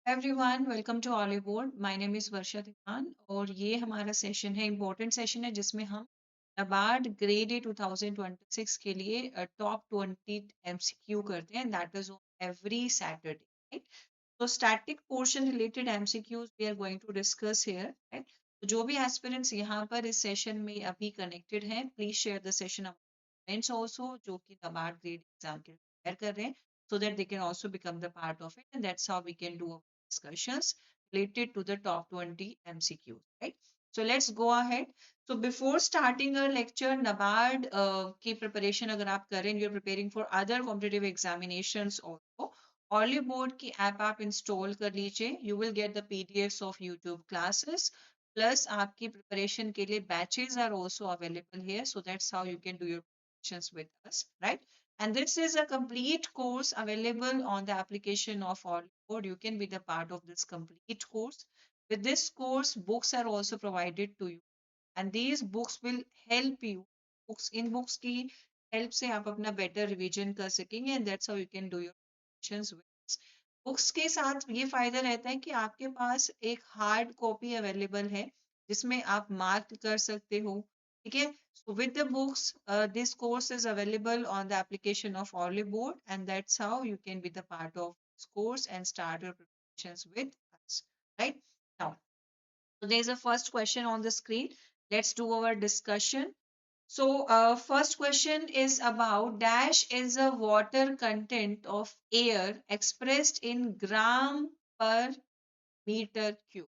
Everyone welcome to Oliveboard. My name is Varsha Diwan और ये हमारा सेशन है, इम्पोर्टेंट सेशन है जिसमें हम NABARD ग्रेड ए 2026 के लिए टॉप 20 MCQ करते हैं, that is on every Saturday, right. तो static portion related MCQs we are going to discuss here, right. तो जो भी एस्पिरेंट्स यहाँ पर इस सेशन में अभी कनेक्टेड हैं, please share the session friends also जो कि NABARD ग्रेड एग्जाम के लिए प्रिपेयर कर रहे हैं, so that they can also become the part of it, and that's how we can do discussions related to the top 20 MCQs, right? So let's go ahead. So before starting a lecture, NABARD की preparation अगर आप करें, you're preparing for other competitive examinations also, Olive Board की app आप install कर लीजिए. You will get the PDFs of YouTube classes. Plus आपकी preparation के लिए batches are also available here. So that's how you can do your preparations with us, right? And this is a complete course available on the application of Olive Board. You can be the part of this complete course. With this course, books are also provided to you, and these books will help you. Books in books की help से आप अपना better revision कर सकेंगे, and that's how you can do your revisions with this. Books के साथ ये फायदा रहता है कि आपके पास एक hard copy available है जिसमें आप mark कर सकते हो, ठीक है। So with the books, this course is available on the application of Olive Board, and that's how you can be the part of this course and start your preparations with us, right? Now, so there's a first question on the screen. Let's do our discussion. So, first question is about dash is a water content of air expressed in gram per meter cube.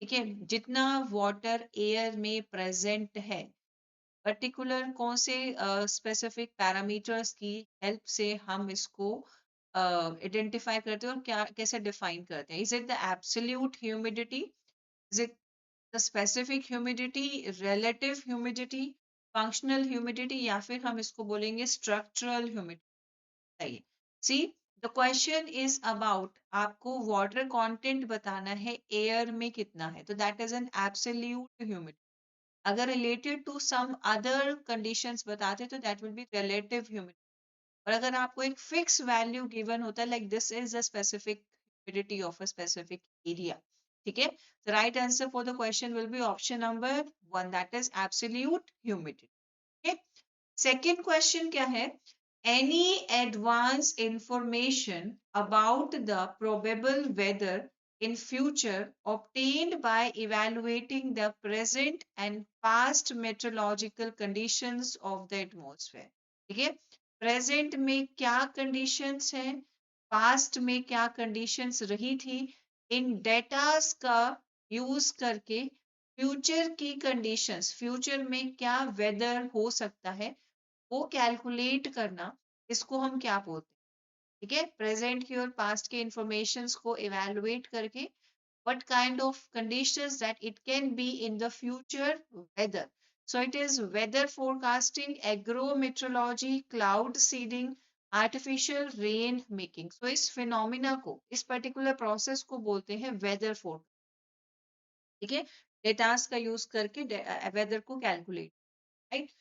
ठीक है, जितना water air में present है, particular कौन से specific parameters की help से हम इसको आइडेंटिफाई करते हैं और क्या कैसे डिफाइन करते हैं। Is it the absolute humidity, is it the specific humidity, relative humidity, functional humidity, या फिर हम इसको बोलेंगे स्ट्रक्चरल ह्यूमिडिटी। सही। See, the question is about, आपको वाटर कंटेंट बताना है एयर में कितना है, तो that is an absolute humidity. अगर related to some other conditions बताते तो that will be relative humidity. और अगर आपको एक फिक्स वैल्यू गिवन होता है like this is the specific humidity of a specific area, ठीक है। The right answer for the question will be option number 1, that is absolute humidity, ठीक है। सेकेंड क्वेश्चन क्या है, any advance information about the probable weather in future obtained by evaluating the present and past meteorological conditions of the atmosphere, ठीक है। Present में क्या conditions हैं, past में क्या कंडीशंस रही थी, इन डेटास का यूज करके फ्यूचर की कंडीशंस, फ्यूचर में क्या वेदर हो सकता है वो कैलकुलेट करना, इसको हम क्या बोलते हैं, ठीक है। प्रेजेंट की और पास्ट के इंफॉर्मेशंस को इवेलुएट करके what kind of conditions that it can be in the future weather. So it is weather forecasting, agrometeorology, cloud seeding, artificial rain making. So इस phenomena को, इस particular process को बोलते हैं weather forecast, ठीक है। डेटास का यूज करके वेदर को calculate, right.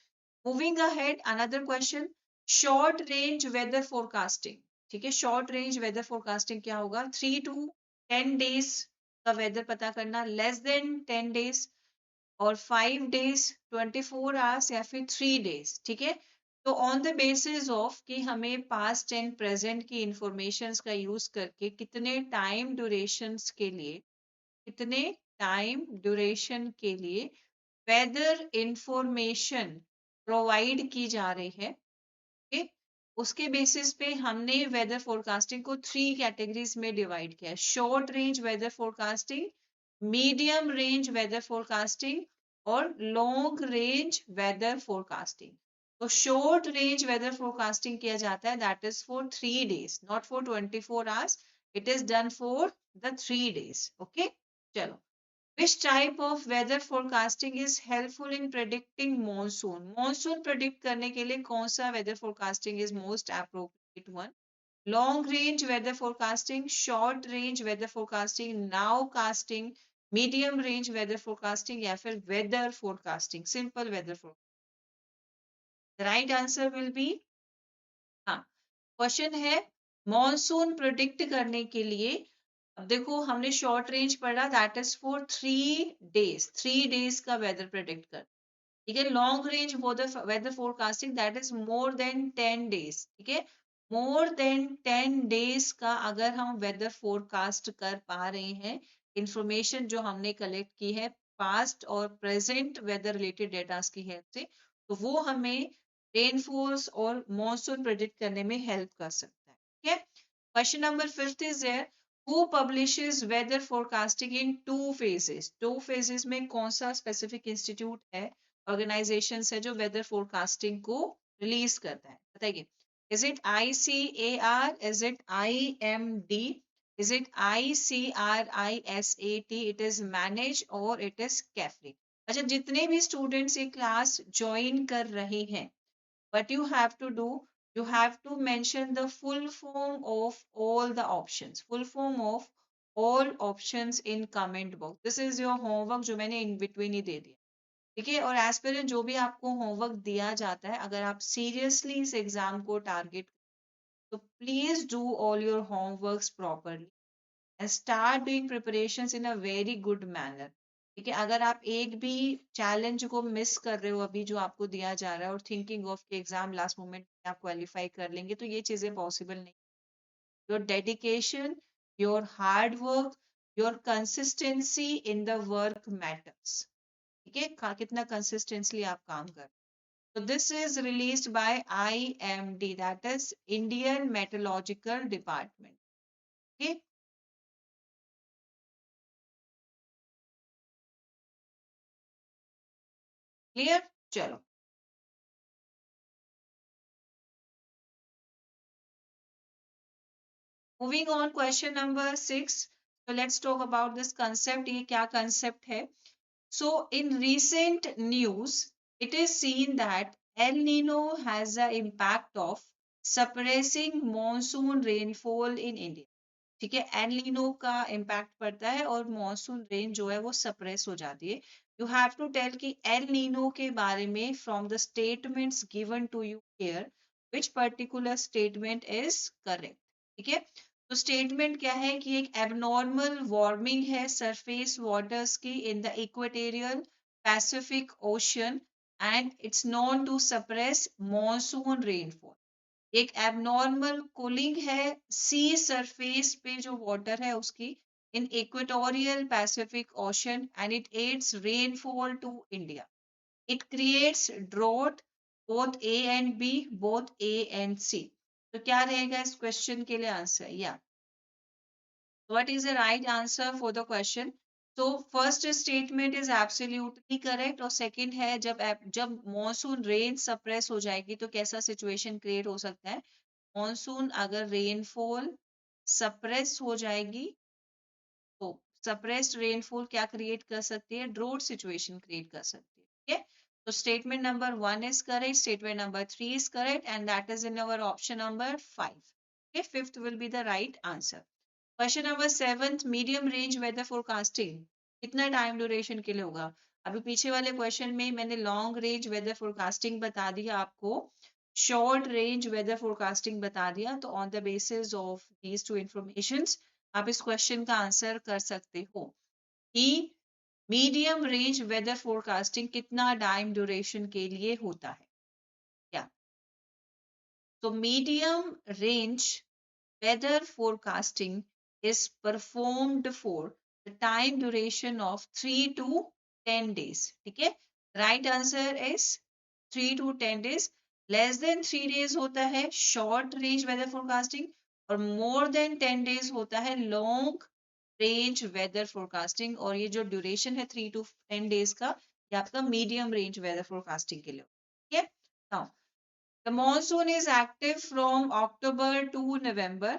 Moving ahead, another question, short range weather forecasting, ठीक है। शॉर्ट रेंज वेदर फोरकास्टिंग क्या होगा, 3 to 10 डेज का वेदर पता करना, लेस देन 10 डेज, और 5 डेज, 24 आवर्स, या फिर 3 डेज, ठीक है। तो ऑन द बेसिस ऑफ कि हमें पास्ट एंड प्रेजेंट की इंफॉर्मेशन का यूज करके कितने टाइम ड्यूरेशंस के लिए, कितने टाइम ड्यूरेशन के लिए वेदर इंफॉर्मेशन प्रोवाइड की जा रही है, okay? उसके बेसिस पे हमने वेदर फोरकास्टिंग को 3 कैटेगरीज में डिवाइड किया है, short range weather forecasting, medium range weather forecasting और लॉन्ग रेंज वेदर फोरकास्टिंग। तो शॉर्ट रेंज वेदर फोरकास्टिंग किया जाता है, that is for 3 days, not for 24 hours, it is done for the 3 days, okay. चलो, which type of weather forecasting is helpful in predicting monsoon? Monsoon predict करने के लिए कौन सा weather forecasting is most appropriate one? Long range weather forecasting, short range weather forecasting, nowcasting, medium range weather forecasting, या फिर weather forecasting, simple weather forecasting. The right answer will be, हाँ, question है monsoon predict करने के लिए अब देखो हमने शॉर्ट रेंज पढ़ा, that is for 3 days, 3 days का वेदर प्रेडिक्ट कर। ठीक है, long range weather forecasting that is more than 10 days. ठीक है, मोर देन 10 डेज का अगर हम वेदर फोरकास्ट कर पा रहे हैं, इंफॉर्मेशन जो हमने कलेक्ट की है पास्ट और प्रेजेंट वेदर रिलेटेड डेटा की हेल्प से, तो वो हमें रेनफॉल्स और मॉनसून प्रेडिक्ट करने में हेल्प कर सकता है। ठीक है, question number 5 is there, who publishes weather forecasting in 2 phases? 2 phases में कौन सा स्पेसिफिक इंस्टीट्यूट है, ऑर्गेनाइजेशन है जो वेदर फोरकास्टिंग को रिलीज करता है? बताइए, is it ICAR, is it IMD, is it ICRISAT, it is manage और इट इज कैफरी? अच्छा, जितने भी स्टूडेंट्स ये क्लास ज्वाइन कर रहे हैं, what you have to do, you have to mention the full form of all the options, full form of all options in comment box. This is your homework जो मैंने in between ही दे दिया। ठीक है, और aspirant जो भी आपको homework दिया जाता है, अगर आप सीरियसली इस एग्जाम को टारगेट, तो please do all your homeworks properly and start doing preparations in a very good manner. ठीक है, अगर आप एक भी चैलेंज को मिस कर रहे हो अभी जो आपको दिया जा रहा है, और थिंकिंग ऑफ कि एग्जाम लास्ट मोमेंट में आप क्वालिफाई कर लेंगे, तो ये चीजें पॉसिबल नहीं। Your dedication, your hard work, your consistency in the work matters. ठीक है, कितना कंसिस्टेंटली आप काम कर। So this is released by IMD, that is Indian Meteorological Department. Okay, clear? Chalo. Moving on, question number 6. So let's talk about this concept. ये क्या concept है? So in recent news, it is seen that El Nino has the impact of suppressing monsoon rainfall in India. ठीक है, El Nino का impact पड़ता है और monsoon rain जो है वो सप्रेस हो जाती है। यू हैव टू टेल कि एल नीनो के बारे में from the statements given to you here which particular statement is correct. ठीक है, तो स्टेटमेंट क्या है कि एक एबनॉर्मल वार्मिंग है सरफेस वाटर्स की in the equatorial Pacific Ocean and it's known to suppress monsoon rainfall. एक एबनॉर्मल कूलिंग है सी सरफेस पे जो वाटर है उसकी in equatorial Pacific Ocean and it ads rainfall to India. It creates drought both A and B, both A and C. तो क्या रहेगा इस क्वेश्चन के लिए आंसर? या what is the right answer for the question? So first statement is absolutely correct, और second है जब मॉनसून रेन सप्रेस हो जाएगी तो कैसा सिचुएशन क्रिएट हो सकता है? मॉनसून अगर रेनफॉल सप्रेस हो जाएगी तो सप्रेस्ड रेनफॉल क्या क्रिएट कर सकती है? ड्रोट सिचुएशन क्रिएट कर सकती है। ठीक है, तो statement number 1 is correct, statement number 3 is correct and that is in our option number 5। okay, fifth will be the right answer. Question number 7, medium range weather forecasting कितना time duration के लिए होगा? अभी पीछे वाले क्वेश्चन में मैंने long range weather forecasting बता दिया आपको, शॉर्ट रेंज वेदर फोरकास्टिंग बता दिया, तो on the basis of these two informations आप इस क्वेश्चन का आंसर कर सकते हो कि मीडियम रेंज वेदर फोरकास्टिंग कितना टाइम ड्यूरेशन के लिए होता है। क्या तो medium range weather forecasting is performed for the time duration of 3 to 10 days. ठीक है, right answer is 3 to 10 days. Less than 3 days होता है short range weather forecasting और more than 10 days होता है long range weather forecasting, और ये जो duration है 3 to 10 days का, ये आपका medium range weather forecasting के लिए। ठीक है, now the monsoon is active from October to November,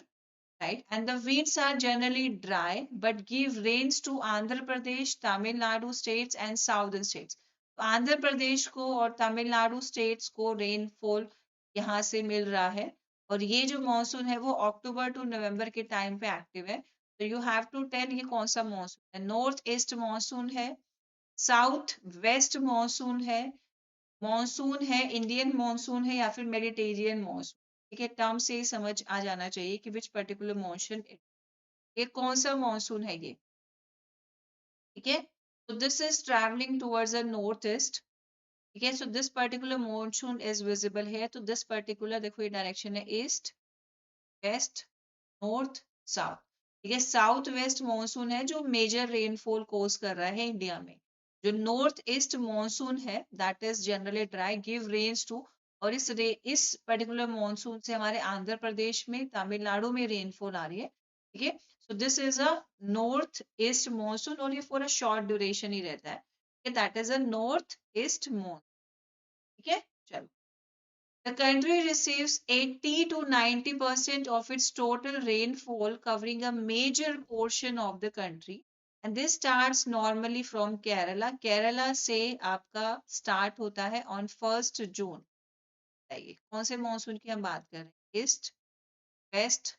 right? And the winds are generally dry but give rains to Andhra Pradesh, Tamil Nadu states and southern states. तो आंध्र प्रदेश को और Tamil Nadu states को rainfall यहाँ से मिल रहा है, और ये जो मॉनसून है वो अक्टूबर टू नवंबर के टाइम पे एक्टिव है। तो यू हैव टू टेल ये कौन सा मॉनसून है? नॉर्थ ईस्ट मॉनसून है, साउथ वेस्ट मॉनसून है, मॉनसून है इंडियन मॉनसून है, या फिर मेडिटेरियन मॉनसून? ठीक है, टर्म से ही समझ आ जाना चाहिए कि विच पर्टिकुलर मॉनसून ये कौन सा मॉनसून है ये? ठीक है, तो this is travelling towards the north east. ठीक है, so this particular monsoon is visible है, तो दिस पर्टिकुलर देखो ये डायरेक्शन है ईस्ट, वेस्ट, नॉर्थ, साउथ। ठीक है, साउथ वेस्ट मॉनसून है जो मेजर रेनफॉल कोज कर रहा है इंडिया में। जो नॉर्थ ईस्ट मॉनसून है that is generally dry, give rains to, और इस पर्टिकुलर मॉनसून से हमारे आंध्र प्रदेश में, तमिलनाडु में रेनफॉल आ रही है। ठीक है, so this is a north east monsoon और ये फॉर अ शॉर्ट ड्यूरेशन ही रहता है, that is a north east monsoon. ठीक है, चलो। The country receives 80 to 90% of its total rainfall, covering a major portion of the country. And this starts normally from Kerala. Kerala से आपका start होता है on 1st June. बताइए कौन से मॉनसून की हम बात कर रहे हैं? ईस्ट, वेस्ट,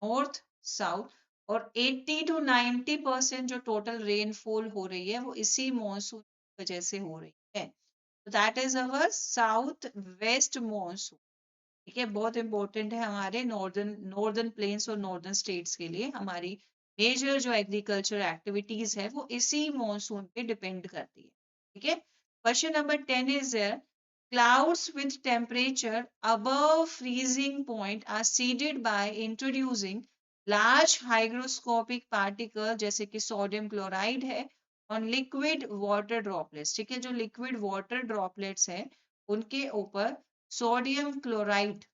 नॉर्थ, साउथ, और 80 टू 90% जो टोटल रेनफॉल हो रही है वो इसी मॉनसून की वजह से हो रही है। That is our south west monsoon. ठीक है, बहुत इंपॉर्टेंट है हमारे नॉर्दर्न प्लेन्स और नॉर्दर्न स्टेट्स के लिए। हमारी मेजर जो एग्रीकल्चर एक्टिविटीज है वो इसी मॉनसून पे डिपेंड करती है। ठीक है, question number 10 is there, clouds with temperature above freezing point are seeded by introducing large hygroscopic particles जैसे कि सोडियम क्लोराइड है on liquid water droplets। ठीक है, जो लिक्विड वाटर ड्रॉपलेट्स है उनके ऊपर सोडियम क्लोराइड।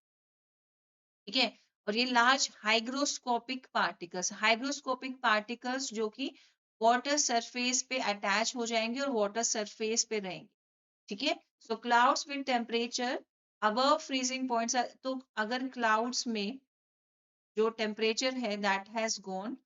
ठीक है, और ये लार्ज हाइग्रोस्कोपिक पार्टिकल्स जो कि वाटर सरफेस पे अटैच हो जाएंगे और वाटर सरफेस पे रहेंगे। ठीक है, so clouds with temperature above freezing points, तो अगर क्लाउड्स में जो टेम्परेचर है that has gone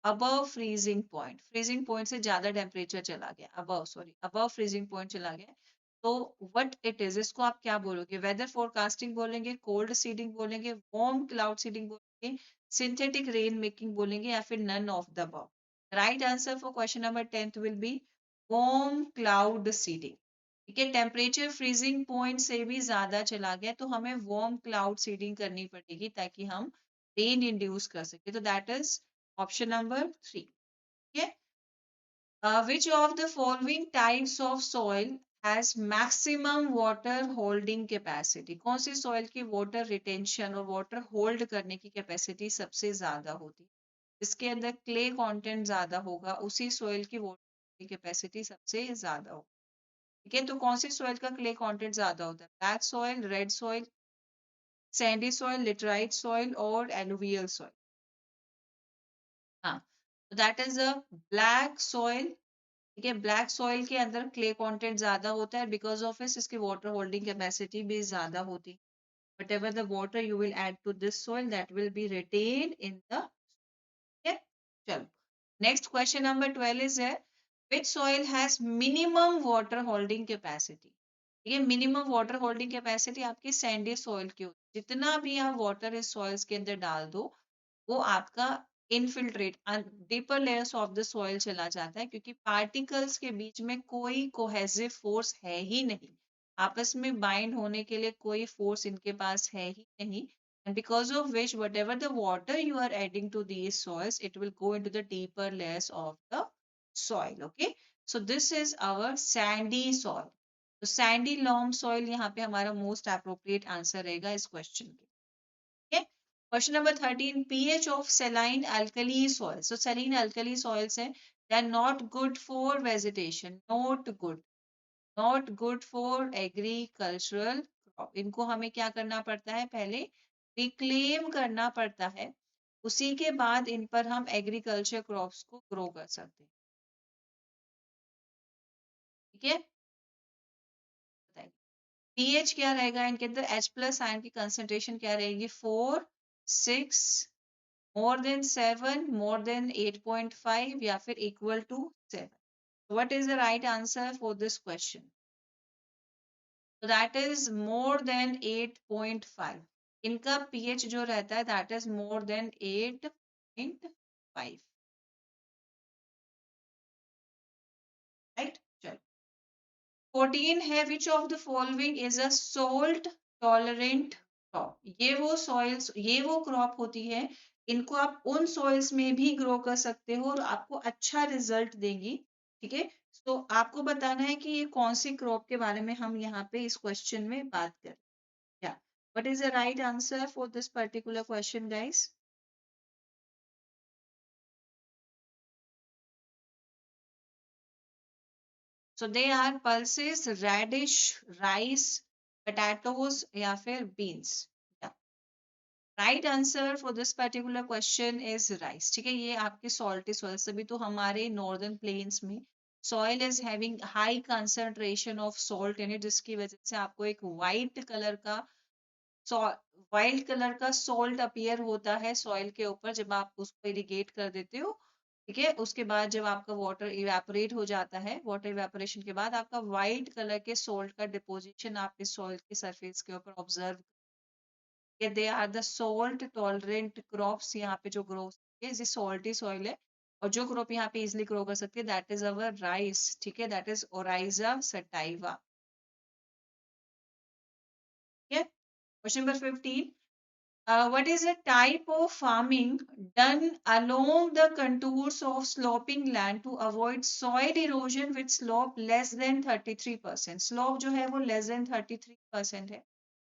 above freezing point से ज्यादा टेम्परेचर चला गया, अबव फ्रीजिंग पॉइंट चला गया, तो व्हाट इट इज, इसको आप क्या बोलोगे? वेदर फोरकास्टिंग बोलेंगे, कोल्ड सीडिंग बोलेंगे, वार्म क्लाउड सीडिंग बोलेंगे, सिंथेटिक रेन मेकिंग बोलेंगे, या फिर none of the above? Right answer for question number 10 will be warm cloud seeding. ठीक है, टेम्परेचर फ्रीजिंग पॉइंट से भी ज्यादा चला गया तो हमें वार्म क्लाउड सीडिंग करनी पड़ेगी ताकि हम रेन इंड्यूस कर सके, तो that is option number 3। Which of the following types of soil has maximum water holding capacity? कौन सी soil की water retention और water hold करने की capacity सबसे ज्यादा होती है? जिसके अंदर clay content ज्यादा होगा उसी soil की water capacity सबसे ज्यादा होगी। ठीक है, तो कौन सी soil का clay content ज्यादा होता है? Black soil, red soil, sandy soil, laterite soil और alluvial soil? हाँ, तो that is a black soil. ठीक है, ब्लैक सॉइल के अंदर क्ले कंटेंट ज्यादा होता है, बिकॉज ऑफ इसकी वाटर होल्डिंग कैपेसिटी भी ज्यादा होती है। whatever the water you will add to this soil that will be retained in the, okay, चलो next question number 12 is here, which soil has minimum water holding capacity? ठीक है, minimum water holding capacity आपकी Sandy soil की होती है। जितना भी आप वाटर इस सॉइल्स के अंदर डाल दो वो आपका infiltrate deeper layers of the soil चला जाता है, क्योंकि पार्टिकल्स के बीच में कोई कोहेसिव फोर्स है ही नहीं, आपस में बाइंड होने के लिए कोई फोर्स इनके पास है ही नहीं, and because of which whatever the water you are adding to these soils it will go into the deeper layers of the soil। okay, so this is our sandy soil। तो Sandy Lomb soil यहाँ पे हमारा most appropriate answer रहेगा इस question के। Okay? Question number 13, pH of saline alkali soil. So saline alkali soils हैं, they are not good for vegetation, not good for agricultural crop. इनको हमें क्या करना पड़ता है? पहले रिक्लेम करना पड़ता है, उसी के बाद इन पर हम एग्रीकल्चर क्रॉप्स को ग्रो कर सकते हैं। ठीक है, बताइए पीएच क्या रहेगा इनके अंदर? H प्लस आयन की कंसेंट्रेशन क्या रहेगी? 4, 6, more than 7, more than 8.5, या फिर equal to 7? What is the right answer for this question? So that is more than 8.5। इनका pH जो रहता है that is more than 8.5। right, चलो 14 है, which of the following is a salt tolerant crop? ये वो सॉइल्स, ये वो क्रॉप होती है इनको आप उन सॉइल्स में भी ग्रो कर सकते हो और आपको अच्छा रिजल्ट देंगी। ठीक है, तो आपको बताना है कि ये कौन सी क्रॉप के बारे में हम यहाँ पे इस क्वेश्चन में बात करें। Yeah. What is the right answer for this particular question, guys? So they are pulses, radish, rice, potatoes या फिर beans. Yeah. Right answer for this particular question is rice. ठीक है, ये आपके salty soil सभी तो हमारे northern plains में soil is having high concentration of salt in it, जिसकी वजह से आपको एक white कलर का वाइल्ड कलर का सॉल्ट अपीयर होता है सॉइल के ऊपर जब आप उसको इरिगेट कर देते हो। ठीक है, उसके बाद जब आपका वाटर इवेपोरेट हो जाता है, वाटर इवेपोरेशन के बाद आपका वाइट कलर के सॉल्ट का डिपोजिशन आप इस सॉइल के सरफेस के ऊपर observe, they are the salt tolerant crops. यहाँ पे जो ग्रो है सॉल्टी सॉइल है और जो क्रॉप यहाँ पे इजिली ग्रो कर सकती है दैट इज अवर राइस। ठीक है, दैट इज ओराइजा सटाइवा। ठीक है, question number 15। What is a type of farming done along the contours of sloping land to avoid soil erosion with slope less than 33%? Slope जो है वो less than 33% है।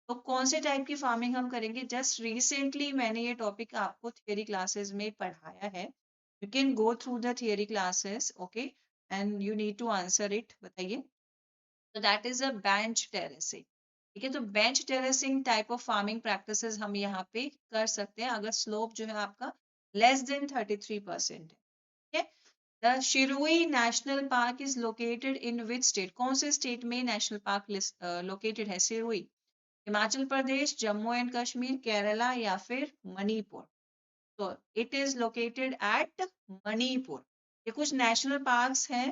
तो कौन से टाइप की फार्मिंग हम करेंगे? जस्ट रिसेंटली मैंने ये टॉपिक आपको थियरी क्लासेस में पढ़ाया है। You can go through the theory classes, okay, and you need to answer it. बताइए। तो that is a bench terracing. ठीक है, तो bench terracing type of farming practices हम यहाँ पे कर सकते हैं अगर स्लोप जो है आपका लेस देन 33% है। ठीक है, the Shirui national park is located in which state? कौन से स्टेट में नेशनल पार्क लोकेटेड है शिरुई? हिमाचल प्रदेश, जम्मू एंड कश्मीर, केरला या फिर मणिपुर? तो it is located at Manipur. ये कुछ नेशनल पार्क्स हैं,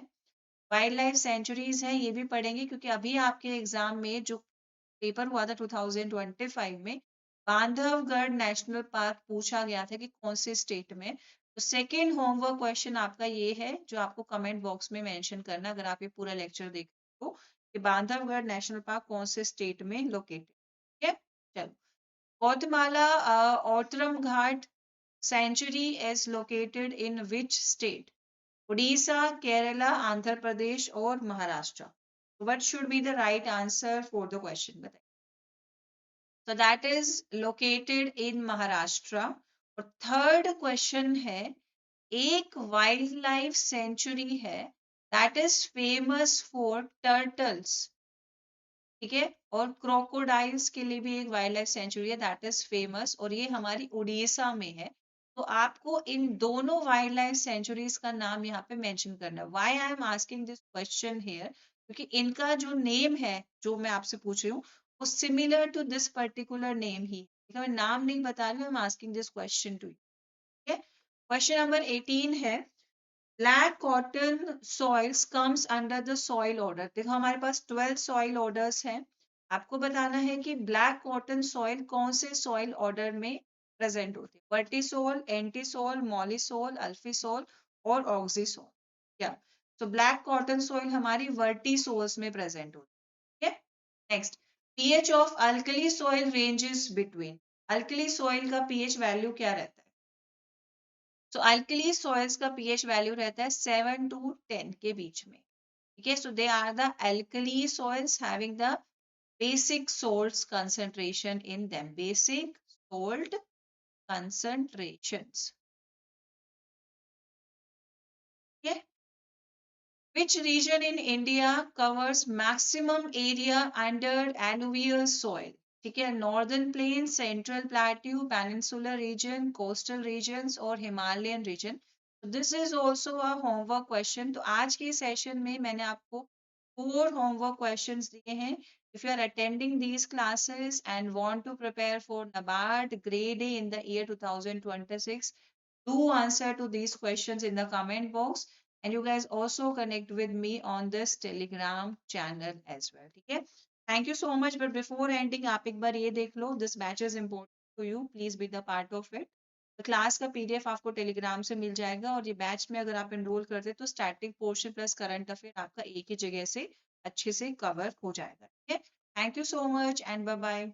वाइल्ड लाइफ सेंचुरीज हैं, ये भी पढ़ेंगे क्योंकि अभी आपके एग्जाम में जो पेपर हुआ था 2025 में बांधवगढ़ नेशनल पार्क पूछा गया था कि कौन से स्टेट में। तो सेकेंड होमवर्क क्वेश्चन आपका ये है जो आपको कमेंट बॉक्स में मेंशन करना अगर आप ये पूरा लेक्चर देख रहे हो कि बांधवगढ़ नेशनल पार्क कौन से स्टेट में लोकेटेड। ठीक है, चलो। Gautala Autram Ghat sanctuary is located in which state? Orissa, Kerala, Andhra Pradesh और Maharashtra? What should be the right answer for the question? बताइए। So that is located in Maharashtra. और थर्ड क्वेश्चन है, एक वाइल्ड लाइफ सेंचुरी है that is famous for turtles. ठीक है, और crocodiles के लिए भी एक वाइल्ड लाइफ सेंचुरी है दैट इज फेमस और ये हमारी उड़ीसा में है। तो आपको इन दोनों वाइल्ड लाइफ सेंचुरीज का नाम यहाँ पे मेंशन करना है। Why I am asking this question here? क्योंकि इनका जो नेम है जो मैं आपसे पूछ रही हूँ वो similar to this particular name ही। ठीक है, मैं नाम नहीं बता रही हूँ, I am asking this question to you. ठीक है, क्वेश्चन नंबर 18 है, black cotton soils comes under the soil order. देखो हमारे पास 12 सॉइल ऑर्डर्स हैं। आपको बताना है कि ब्लैक कॉटन सॉइल कौन से सॉइल ऑर्डर में प्रेजेंट होती है? वर्टिसोल, एंटीसोल, मॉलिसोल, अल्फिसोल और ऑक्सीसोल। क्या? तो ब्लैक कॉटन सॉइल हमारी वर्टिसोल्स में प्रेजेंट होती है। Next, pH of alkali soil ranges between. Alkali soil का पीएच वैल्यू क्या रहता है? सो अल्कली सॉइल्स का पीएच वैल्यू रहता है 7 to 10 के बीच में। ठीक है, so they are the alkali soils having the basic salts concentration in them. Basic salt concentrations. Okay. Which region in India covers maximum area under alluvial soil? ठीक है, northern plain, central plateau, peninsular region, coastal regions और Himalayan region? This is also a homework question. तो आज के session में मैंने आपको 4 homework questions दिए हैं। If you are attending these classes and want to prepare for NABARD grade A in the year 2026, do answer to these questions in the comment box and you guys also connect with me on this Telegram channel as well. ठीक है, thank you so much. But before ending, आप एक बार ये देख लो, this batch is important to you. Please be the part of it. तो class का PDF आपको Telegram से मिल जाएगा और ये बैच में अगर आप एनरोल करते तो static portion plus current affair आपका एक ही जगह से अच्छे से कवर हो जाएगा। ठीक है, thank you so much and bye bye.